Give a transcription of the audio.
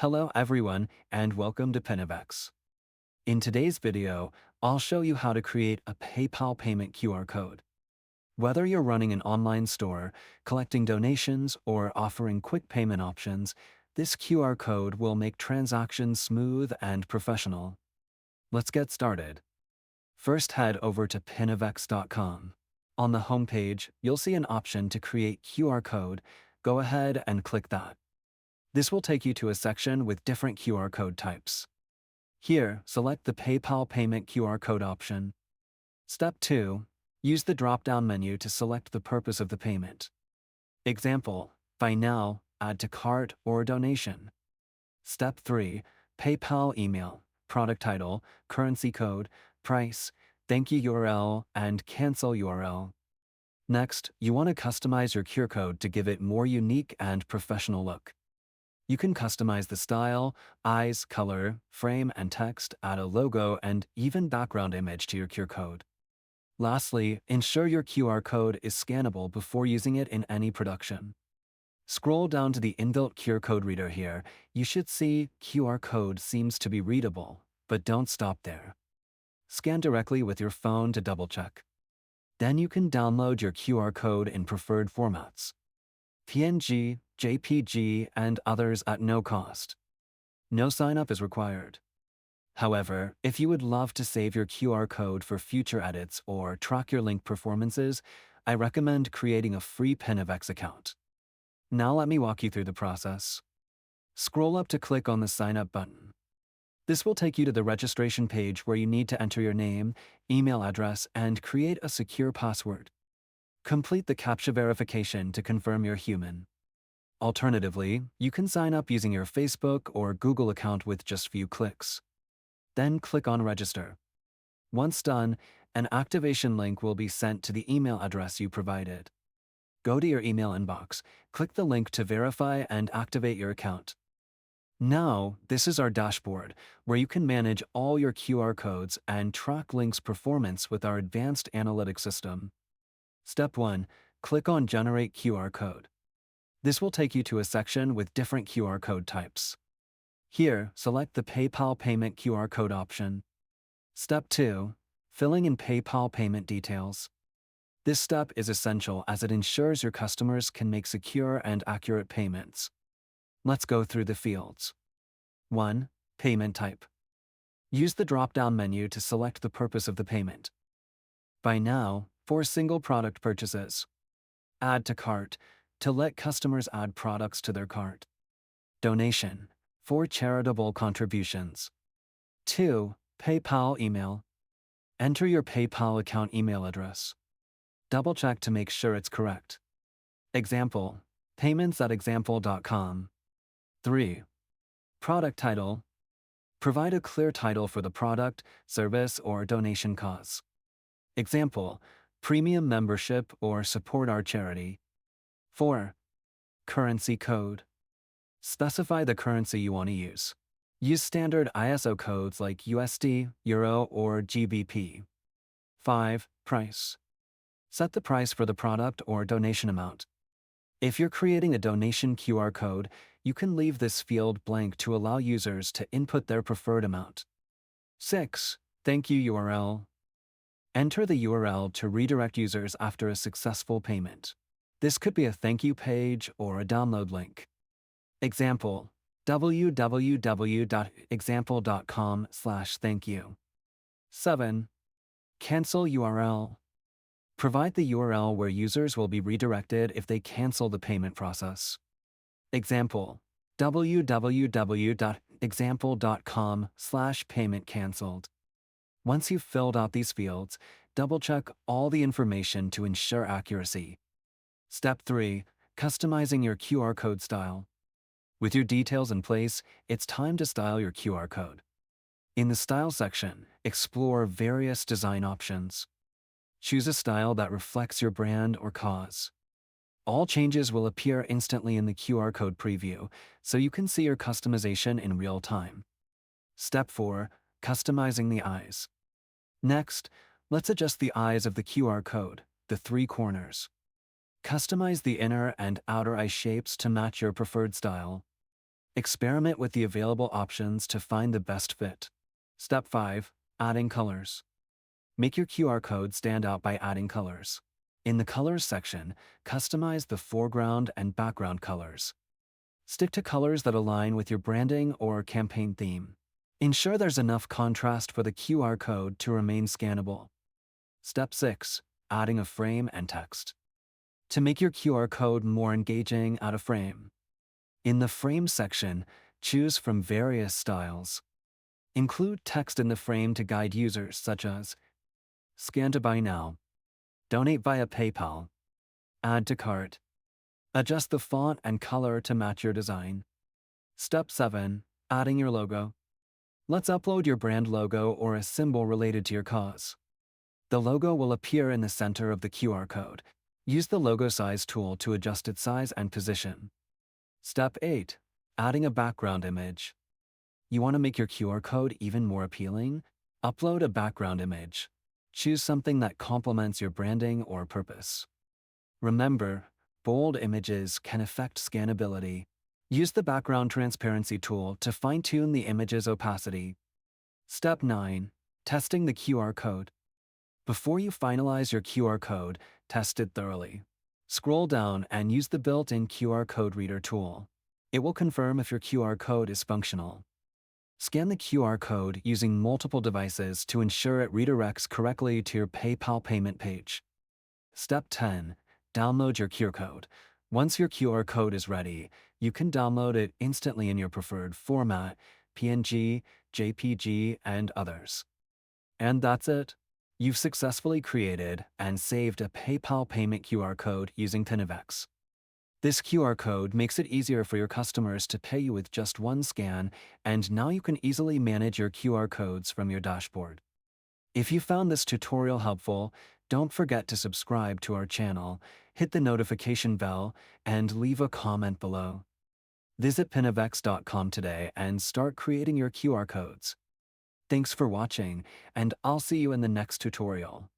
Hello everyone and welcome to Pinnavex. In today's video, I'll show you how to create a PayPal payment QR code. Whether you're running an online store, collecting donations, or offering quick payment options, this QR code will make transactions smooth and professional. Let's get started. First, head over to pinnavex.com. On the homepage, you'll see an option to create QR code. Go ahead and click that. This will take you to a section with different QR code types. Here, select the PayPal payment QR code option. Step 2. Use the drop-down menu to select the purpose of the payment. Example, buy now, add to cart, or donation. Step 3. PayPal email, product title, currency code, price, thank you URL, and cancel URL. Next, you want to customize your QR code to give it more unique and professional look. You can customize the style, eyes, color, frame, and text, add a logo, and even background image to your QR code. Lastly, ensure your QR code is scannable before using it in any production. Scroll down to the inbuilt QR code reader here. You should see QR code seems to be readable, but don't stop there. Scan directly with your phone to double-check. Then you can download your QR code in preferred formats: PNG, JPG, and others at no cost. No sign-up is required. However, if you would love to save your QR code for future edits or track your link performances, I recommend creating a free Pinnavex account. Now let me walk you through the process. Scroll up to click on the Sign Up button. This will take you to the registration page where you need to enter your name, email address, and create a secure password. Complete the CAPTCHA verification to confirm you're human. Alternatively, you can sign up using your Facebook or Google account with just few clicks. Then click on Register. Once done, an activation link will be sent to the email address you provided. Go to your email inbox, click the link to verify and activate your account. Now, this is our dashboard, where you can manage all your QR codes and track links' performance with our advanced analytics system. Step 1. Click on Generate QR Code. This will take you to a section with different QR code types. Here, select the PayPal payment QR code option. Step 2. Filling in PayPal payment details. This step is essential as it ensures your customers can make secure and accurate payments. Let's go through the fields. 1. Payment type. Use the drop-down menu to select the purpose of the payment. Buy now, for single product purchases. Add to cart, to let customers add products to their cart. Donation, for charitable contributions. 2. PayPal email. Enter your PayPal account email address. Double-check to make sure it's correct. Example, payments@example.com. 3. Product title. Provide a clear title for the product, service, or donation cause. Example, premium membership or support our charity. 4. Currency code. Specify the currency you want to use. Use standard ISO codes like USD, Euro, or GBP. 5. Price. Set the price for the product or donation amount. If you're creating a donation QR code, you can leave this field blank to allow users to input their preferred amount. 6. Thank you URL. Enter the URL to redirect users after a successful payment. This could be a thank you page or a download link. Example, www.example.com/thankyou. 7. Cancel URL. Provide the URL where users will be redirected if they cancel the payment process. Example, www.example.com/payment canceled. Once you've filled out these fields, double-check all the information to ensure accuracy. Step 3. Customizing your QR code style. With your details in place, it's time to style your QR code. In the Style section, explore various design options. Choose a style that reflects your brand or cause. All changes will appear instantly in the QR code preview, so you can see your customization in real time. Step 4. Customizing the eyes. Next, let's adjust the eyes of the QR code, the 3 corners. Customize the inner and outer eye shapes to match your preferred style. Experiment with the available options to find the best fit. Step 5. Adding colors. Make your QR code stand out by adding colors. In the Colors section, customize the foreground and background colors. Stick to colors that align with your branding or campaign theme. Ensure there's enough contrast for the QR code to remain scannable. Step 6. Adding a frame and text. To make your QR code more engaging, add a frame. In the Frame section, choose from various styles. Include text in the frame to guide users, such as Scan to buy now, Donate via PayPal, Add to cart. Adjust the font and color to match your design. Step 7. Adding your logo. Let's upload your brand logo or a symbol related to your cause. The logo will appear in the center of the QR code. Use the Logo Size tool to adjust its size and position. Step 8. Adding a background image. You want to make your QR code even more appealing? Upload a background image. Choose something that complements your branding or purpose. Remember, bold images can affect scannability. Use the background transparency tool to fine-tune the image's opacity. Step 9. Testing the QR code. Before you finalize your QR code, test it thoroughly. Scroll down and use the built-in QR code reader tool. It will confirm if your QR code is functional. Scan the QR code using multiple devices to ensure it redirects correctly to your PayPal payment page. Step 10. Download your QR code. Once your QR code is ready, you can download it instantly in your preferred format, PNG, JPG, and others. And that's it. You've successfully created and saved a PayPal payment QR code using Pinnavex. This QR code makes it easier for your customers to pay you with just one scan, and now you can easily manage your QR codes from your dashboard. If you found this tutorial helpful, don't forget to subscribe to our channel, hit the notification bell, and leave a comment below. Visit Pinnavex.com today and start creating your QR codes. Thanks for watching, and I'll see you in the next tutorial.